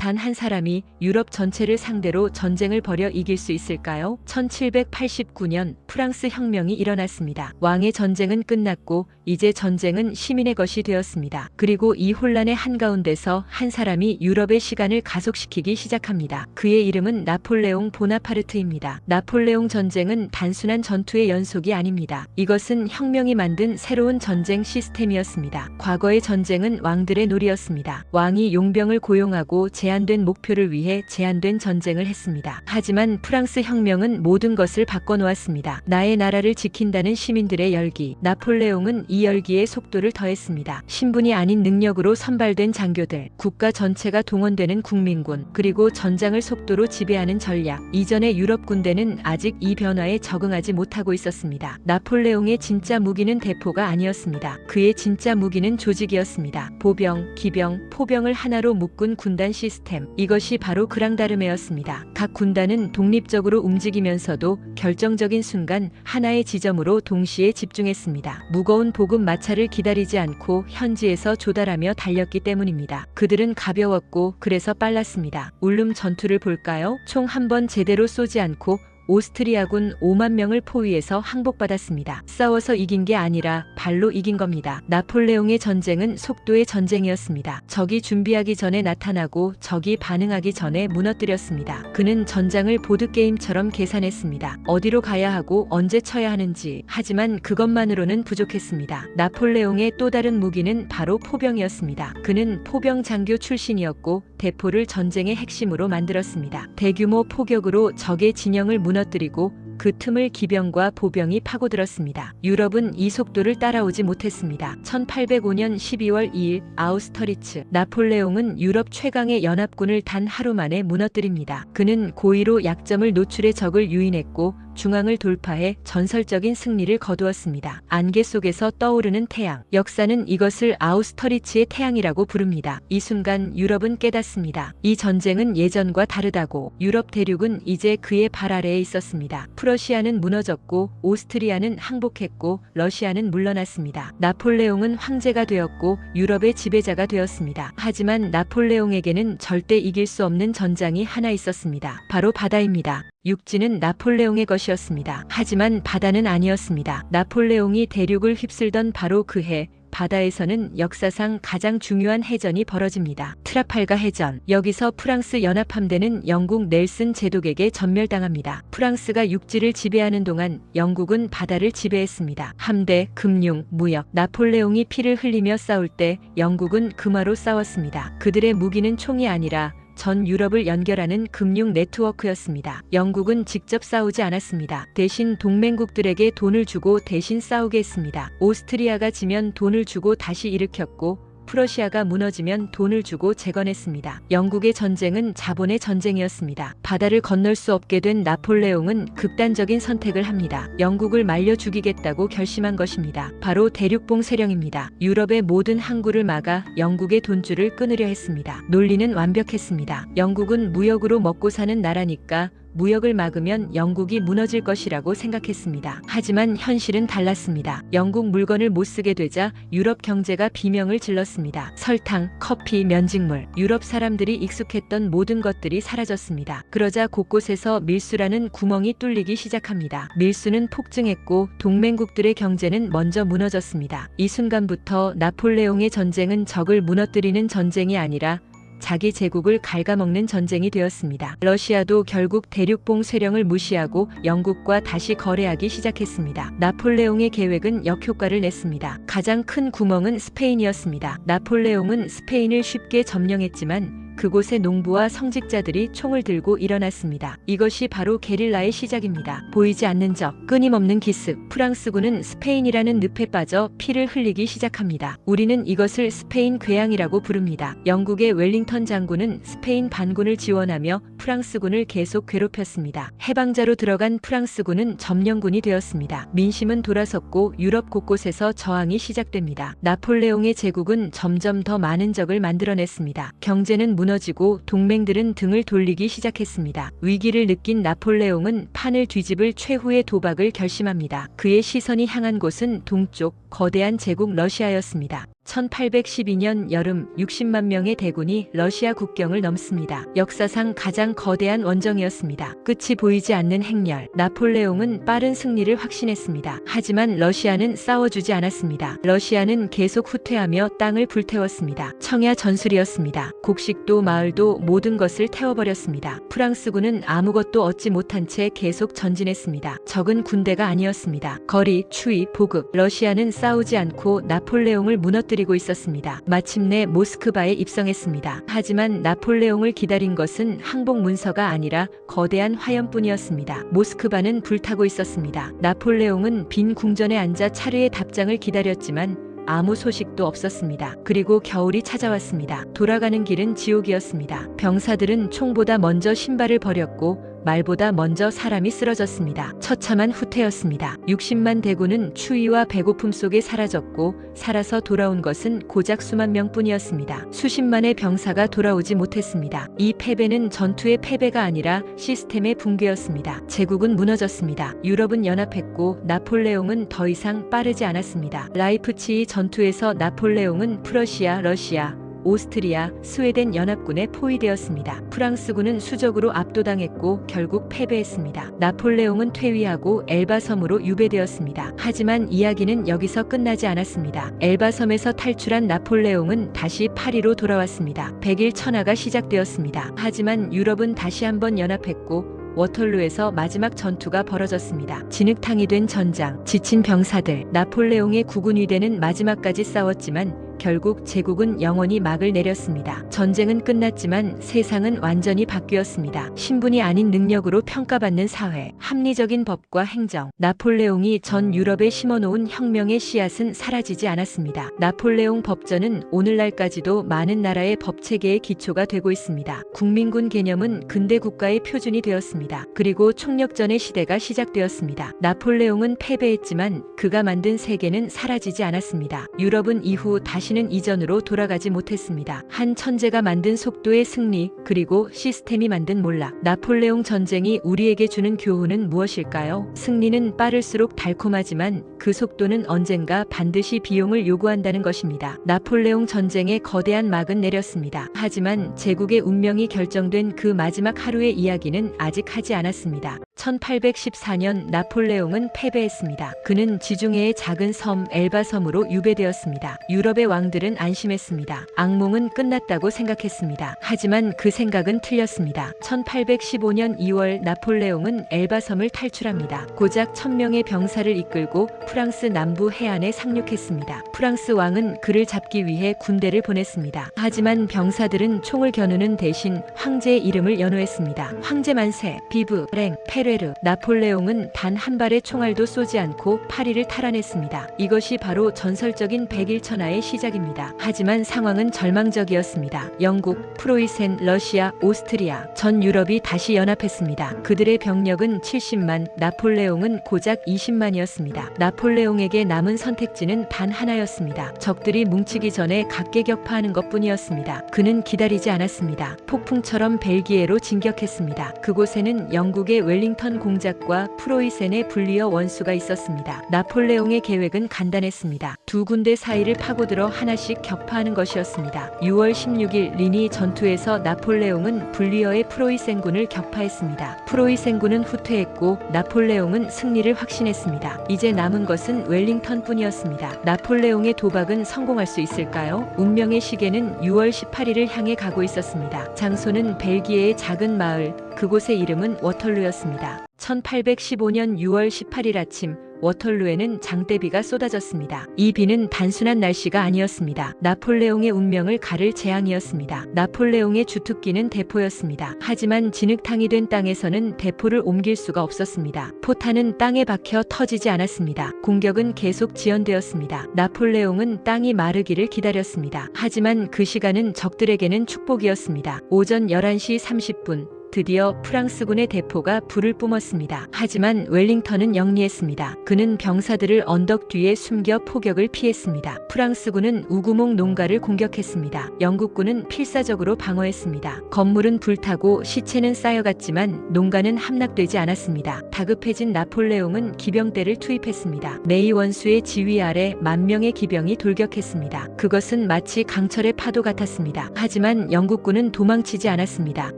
단 한 사람이 유럽 전체를 상대로 전쟁을 벌여 이길 수 있을까요? 1789년 프랑스 혁명이 일어났습니다. 왕의 전쟁은 끝났고 이제 전쟁은 시민의 것이 되었습니다. 그리고 이 혼란의 한가운데서 한 사람이 유럽의 시간을 가속시키기 시작합니다. 그의 이름은 나폴레옹 보나파르트입니다. 나폴레옹 전쟁은 단순한 전투의 연속이 아닙니다. 이것은 혁명이 만든 새로운 전쟁 시스템이었습니다. 과거의 전쟁은 왕들의 놀이였습니다. 왕이 용병을 고용하고 제한된 목표를 위해 제한된 전쟁을 했습니다. 하지만 프랑스 혁명은 모든 것을 바꿔놓았습니다. 나의 나라를 지킨다는 시민들의 열기. 나폴레옹은 이 열기에 속도를 더했습니다. 신분이 아닌 능력으로 선발된 장교들, 국가 전체가 동원되는 국민군, 그리고 전장을 속도로 지배하는 전략. 이전의 유럽 군대는 아직 이 변화에 적응하지 못하고 있었습니다. 나폴레옹의 진짜 무기는 대포가 아니었습니다. 그의 진짜 무기는 조직이었습니다. 보병, 기병, 포병을 하나로 묶은 군단 시스템. 이것이 바로 그랑다르메였습니다. 각 군단은 독립적으로 움직이면서도 결정적인 순간 하나의 지점으로 동시에 집중했습니다. 무거운 보급 마차를 기다리지 않고 현지에서 조달하며 달렸기 때문입니다. 그들은 가벼웠고 그래서 빨랐습니다. 울름 전투를 볼까요? 총 한 번 제대로 쏘지 않고 오스트리아군 5만 명을 포위해서 항복받았습니다. 싸워서 이긴 게 아니라 발로 이긴 겁니다. 나폴레옹의 전쟁은 속도의 전쟁이었습니다. 적이 준비하기 전에 나타나고 적이 반응하기 전에 무너뜨렸습니다. 그는 전장을 보드게임처럼 계산했습니다. 어디로 가야 하고 언제 쳐야 하는지. 하지만 그것만으로는 부족했습니다. 나폴레옹의 또 다른 무기는 바로 포병이었습니다. 그는 포병 장교 출신이었고 대포를 전쟁의 핵심으로 만들었습니다. 대규모 포격으로 적의 진영을 무너뜨리고 그 틈을 기병과 보병이 파고들었습니다. 유럽은 이 속도를 따라오지 못했습니다. 1805년 12월 2일 아우스터리츠. 나폴레옹은 유럽 최강의 연합군을 단 하루 만에 무너뜨립니다. 그는 고의로 약점을 노출해 적을 유인했고 중앙을 돌파해 전설적인 승리를 거두었습니다. 안개 속에서 떠오르는 태양. 역사는 이것을 아우스터리츠의 태양이라고 부릅니다. 이 순간 유럽은 깨닫습니다. 이 전쟁은 예전과 다르다고. 유럽 대륙은 이제 그의 발 아래에 있었습니다. 프러시아는 무너졌고 오스트리아는 항복했고 러시아는 물러났습니다. 나폴레옹은 황제가 되었고 유럽의 지배자가 되었습니다. 하지만 나폴레옹에게는 절대 이길 수 없는 전장이 하나 있었습니다. 바로 바다입니다. 육지는 나폴레옹의 것이었습니다. 하지만 바다는 아니었습니다. 나폴레옹이 대륙을 휩쓸던 바로 그 해, 바다에서는 역사상 가장 중요한 해전이 벌어집니다. 트라팔가 해전. 여기서 프랑스 연합함대는 영국 넬슨 제독에게 전멸당합니다. 프랑스가 육지를 지배하는 동안 영국은 바다를 지배했습니다. 함대, 금융, 무역. 나폴레옹이 피를 흘리며 싸울 때 영국은 금화로 싸웠습니다. 그들의 무기는 총이 아니라 전 유럽을 연결하는 금융 네트워크였습니다. 영국은 직접 싸우지 않았습니다. 대신 동맹국들에게 돈을 주고 대신 싸우게 했습니다. 오스트리아가 지면 돈을 주고 다시 일으켰고 프러시아가 무너지면 돈을 주고 재건했습니다. 영국의 전쟁은 자본의 전쟁이었습니다. 바다를 건널 수 없게 된 나폴레옹은 극단적인 선택을 합니다. 영국을 말려 죽이겠다고 결심한 것입니다. 바로 대륙봉 세령입니다. 유럽의 모든 항구를 막아 영국의 돈줄을 끊으려 했습니다. 논리는 완벽했습니다. 영국은 무역으로 먹고 사는 나라니까 무역을 막으면 영국이 무너질 것이라고 생각했습니다. 하지만 현실은 달랐습니다. 영국 물건을 못 쓰게 되자 유럽 경제가 비명을 질렀습니다. 설탕, 커피, 면직물. 유럽 사람들이 익숙했던 모든 것들이 사라졌습니다. 그러자 곳곳에서 밀수라는 구멍이 뚫리기 시작합니다. 밀수는 폭증했고 동맹국들의 경제는 먼저 무너졌습니다. 이 순간부터 나폴레옹의 전쟁은 적을 무너뜨리는 전쟁이 아니라 자기 제국을 갉아먹는 전쟁이 되었습니다. 러시아도 결국 대륙봉 세령을 무시하고 영국과 다시 거래하기 시작했습니다. 나폴레옹의 계획은 역효과를 냈습니다. 가장 큰 구멍은 스페인이었습니다. 나폴레옹은 스페인을 쉽게 점령했지만 그곳의 농부와 성직자들이 총을 들고 일어났습니다. 이것이 바로 게릴라의 시작입니다. 보이지 않는 적, 끊임없는 기습. 프랑스군은 스페인이라는 늪에 빠져 피를 흘리기 시작합니다. 우리는 이것을 스페인 괴양이라고 부릅니다. 영국의 웰링턴 장군은 스페인 반군을 지원하며 프랑스군을 계속 괴롭혔습니다. 해방자로 들어간 프랑스군은 점령군이 되었습니다. 민심은 돌아섰고 유럽 곳곳에서 저항이 시작됩니다. 나폴레옹의 제국은 점점 더 많은 적을 만들어냈습니다. 경제는 무너지고 동맹들은 등을 돌리기 시작했습니다. 위기를 느낀 나폴레옹은 판을 뒤집을 최후의 도박을 결심합니다. 그의 시선이 향한 곳은 동쪽 거대한 제국 러시아였습니다. 1812년 여름 60만 명의 대군이 러시아 국경을 넘습니다. 역사상 가장 거대한 원정이었습니다. 끝이 보이지 않는 행렬. 나폴레옹은 빠른 승리를 확신했습니다. 하지만 러시아는 싸워주지 않았습니다. 러시아는 계속 후퇴하며 땅을 불태웠습니다. 청야 전술이었습니다. 곡식도 마을도 모든 것을 태워버렸습니다. 프랑스군은 아무것도 얻지 못한 채 계속 전진했습니다. 적은 군대가 아니었습니다. 거리, 추위, 보급. 러시아는 싸우지 않고 나폴레옹을 무너뜨리고 있었습니다. 마침내 모스크바에 입성했습니다. 하지만 나폴레옹을 기다린 것은 항복 문서가 아니라 거대한 화염뿐이었습니다. 모스크바는 불타고 있었습니다. 나폴레옹은 빈 궁전에 앉아 차르의 답장을 기다렸지만 아무 소식도 없었습니다. 그리고 겨울이 찾아왔습니다. 돌아가는 길은 지옥이었습니다. 병사들은 총보다 먼저 신발을 버렸고 말보다 먼저 사람이 쓰러졌습니다. 처참한 후퇴였습니다. 60만 대군은 추위와 배고픔 속에 사라졌고 살아서 돌아온 것은 고작 수만 명뿐이었습니다. 수십만의 병사가 돌아오지 못했습니다. 이 패배는 전투의 패배가 아니라 시스템의 붕괴였습니다. 제국은 무너졌습니다. 유럽은 연합했고 나폴레옹은 더 이상 빠르지 않았습니다. 라이프치히 전투에서 나폴레옹은 프러시아, 러시아, 오스트리아, 스웨덴 연합군에 포위되었습니다. 프랑스군은 수적으로 압도당했고 결국 패배했습니다. 나폴레옹은 퇴위하고 엘바 섬으로 유배되었습니다. 하지만 이야기는 여기서 끝나지 않았습니다. 엘바 섬에서 탈출한 나폴레옹은 다시 파리로 돌아왔습니다. 백일 천하가 시작되었습니다. 하지만 유럽은 다시 한번 연합했고 워털루에서 마지막 전투가 벌어졌습니다. 진흙탕이 된 전장, 지친 병사들, 나폴레옹의 국군위대는 마지막까지 싸웠지만 결국 제국은 영원히 막을 내렸습니다. 전쟁은 끝났지만 세상은 완전히 바뀌었습니다. 신분이 아닌 능력으로 평가받는 사회, 합리적인 법과 행정. 나폴레옹이 전 유럽에 심어놓은 혁명의 씨앗은 사라지지 않았습니다. 나폴레옹 법전은 오늘날까지도 많은 나라의 법체계의 기초가 되고 있습니다. 국민군 개념은 근대 국가의 표준이 되었습니다. 그리고 총력전의 시대가 시작되었습니다. 나폴레옹은 패배했지만 그가 만든 세계는 사라지지 않았습니다. 유럽은 이후 다시는 이전으로 돌아가지 못했습니다. 한 천재가 만든 속도의 승리, 그리고 시스템이 만든 몰락. 나폴레옹 전쟁이 우리에게 주는 교훈은 무엇일까요? 승리는 빠를수록 달콤하지만 그 속도는 언젠가 반드시 비용을 요구한다는 것입니다. 나폴레옹 전쟁의 거대한 막은 내렸습니다. 하지만 제국의 운명이 결정된 그 마지막 하루의 이야기는 아직 하지 않았습니다. 1814년 나폴레옹은 패배했습니다. 그는 지중해의 작은 섬 엘바 섬으로 유배되었습니다. 유럽의 왕들은 안심했습니다. 악몽은 끝났다고 생각했습니다. 하지만 그 생각은 틀렸습니다. 1815년 2월 나폴레옹은 엘바 섬을 탈출합니다. 고작 1000명의 병사를 이끌고 프랑스 남부 해안에 상륙했습니다. 프랑스 왕은 그를 잡기 위해 군대를 보냈습니다. 하지만 병사들은 총을 겨누는 대신 황제의 이름을 연호했습니다. 황제 만세, 비브, 랭, 페레르. 나폴레옹은 단 한 발의 총알도 쏘지 않고 파리를 탈환했습니다. 이것이 바로 전설적인 백일천하의 시작입니다. 하지만 상황은 절망적이었습니다. 영국, 프로이센, 러시아, 오스트리아, 전 유럽이 다시 연합했습니다. 그들의 병력은 70만, 나폴레옹은 고작 20만이었습니다. 나폴레옹에게 남은 선택지는 단 하나였습니다. 적들이 뭉치기 전에 각계격파하는 것뿐이었습니다. 그는 기다리지 않았습니다. 폭풍처럼 벨기에로 진격했습니다. 그곳에는 영국의 웰링턴 공작과 프로이센의 분리어 원수가 있었습니다. 나폴레옹의 계획은 간단했습니다. 두 군대 사이를 파고들어 하나씩 격파하는 것이었습니다. 6월 16일 리니 전투에서 나폴레옹은 분리어의 프로이센군을 격파했습니다. 프로이센군은 후퇴했고 나폴레옹은 승리를 확신했습니다. 이제 남은 것은 웰링턴뿐이었습니다. 나폴레옹의 도박은 성공할 수 있을까요? 운명의 시계는 6월 18일을 향해 가고 있었습니다. 장소는 벨기에의 작은 마을, 그곳의 이름은 워털루였습니다. 1815년 6월 18일 아침 워털루에는 장대비가 쏟아졌습니다. 이 비는 단순한 날씨가 아니었습니다. 나폴레옹의 운명을 가를 재앙이었습니다. 나폴레옹의 주특기는 대포였습니다. 하지만 진흙탕이 된 땅에서는 대포를 옮길 수가 없었습니다. 포탄은 땅에 박혀 터지지 않았습니다. 공격은 계속 지연되었습니다. 나폴레옹은 땅이 마르기를 기다렸습니다. 하지만 그 시간은 적들에게는 축복이었습니다. 오전 11시 30분 드디어 프랑스군의 대포가 불을 뿜었습니다. 하지만 웰링턴은 영리했습니다. 그는 병사들을 언덕 뒤에 숨겨 포격을 피했습니다. 프랑스군은 우구몽 농가를 공격했습니다. 영국군은 필사적으로 방어했습니다. 건물은 불타고 시체는 쌓여갔지만 농가는 함락되지 않았습니다. 다급해진 나폴레옹은 기병대를 투입했습니다. 네이 원수의 지휘 아래 10,000명의 기병이 돌격했습니다. 그것은 마치 강철의 파도 같았습니다. 하지만 영국군은 도망치지 않았습니다.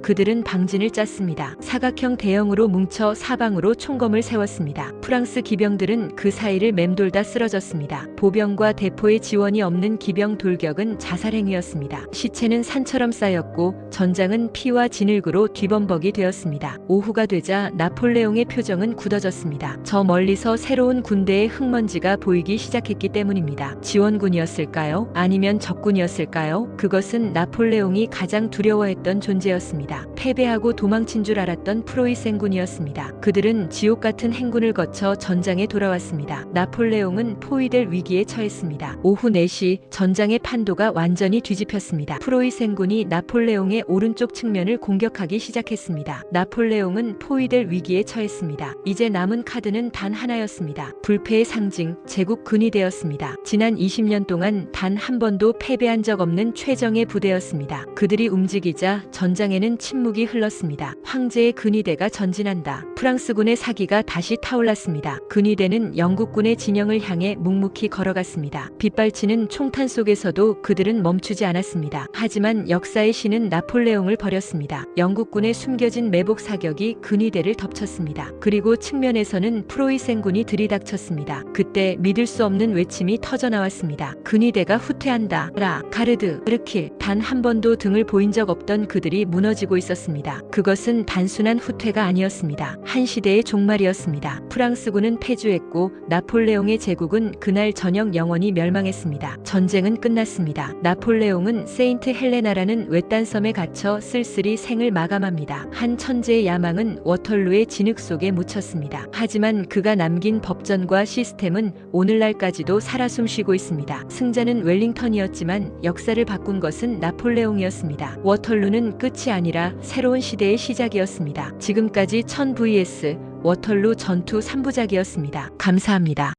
그들은 방진을 짰습니다. 사각형 대형으로 뭉쳐 사방으로 총검을 세웠습니다. 프랑스 기병들은 그 사이를 맴돌다 쓰러졌습니다. 보병과 대포의 지원이 없는 기병 돌격은 자살행위였습니다. 시체는 산처럼 쌓였고 전장은 피와 진흙으로 뒤범벅이 되었습니다. 오후가 되자 나폴레옹의 표정은 굳어졌습니다. 저 멀리서 새로운 군대의 흙먼지가 보이기 시작했기 때문입니다. 지원군이었을까요? 아니면 적군이었을까요? 그것은 나폴레옹이 가장 두려워했던 존재였습니다. 패배하고 도망친 줄 알았던 프로이센군이었습니다. 그들은 지옥 같은 행군을 거쳐 전장에 돌아왔습니다. 나폴레옹은 포위될 위기에 처했습니다. 오후 4시 전장의 판도가 완전히 뒤집혔습니다. 프로이센군이 나폴레옹의 오른쪽 측면을 공격하기 시작했습니다. 나폴레옹은 포위될 위기에 처했습니다. 이제 남은 카드는 단 하나였습니다. 불패의 상징, 제국 근이 되었습니다. 지난 20년 동안 단 한 번도 패배한 적 없는 최정예 부대였습니다. 그들이 움직이자 전장에는 침묵이 흘렀습니다. 황제의 근위대가 전진한다. 프랑스군의 사기가 다시 타올랐습니다. 근위대는 영국군의 진영을 향해 묵묵히 걸어갔습니다. 빗발치는 총탄 속에서도 그들은 멈추지 않았습니다. 하지만 역사의 신은 나폴레옹을 버렸습니다. 영국군의 숨겨진 매복 사격이 근위대를 덮쳤습니다. 그리고 측면에서는 프로이센군이 들이닥쳤습니다. 그때 믿을 수 없는 외침이 터져나왔습니다. 근위대가 후퇴한다. 라, 가르드, 르킬. 단 한 번도 등을 보인 적 없던 그들이 무너지고 있었습니다. 그것은 단순한 후퇴가 아니었습니다. 한 시대의 종말이었습니다. 프랑스군은 패주했고 나폴레옹의 제국은 그날 저녁 영원히 멸망했습니다. 전쟁은 끝났습니다. 나폴레옹은 세인트 헬레나라는 외딴 섬에 갇혀 쓸쓸히 생을 마감합니다. 한 천재의 야망은 워털루의 진흙 속에 묻혔습니다. 하지만 그가 남긴 법전과 시스템은 오늘날까지도 살아 숨쉬고 있습니다. 승자는 웰링턴이었지만 역사를 바꾼 것은 나폴레옹이었습니다. 워털루는 끝이 아니라 새로운 시대의 시작이었습니다. 지금까지 1000 vs 워털루 전투 3부작이었습니다. 감사합니다.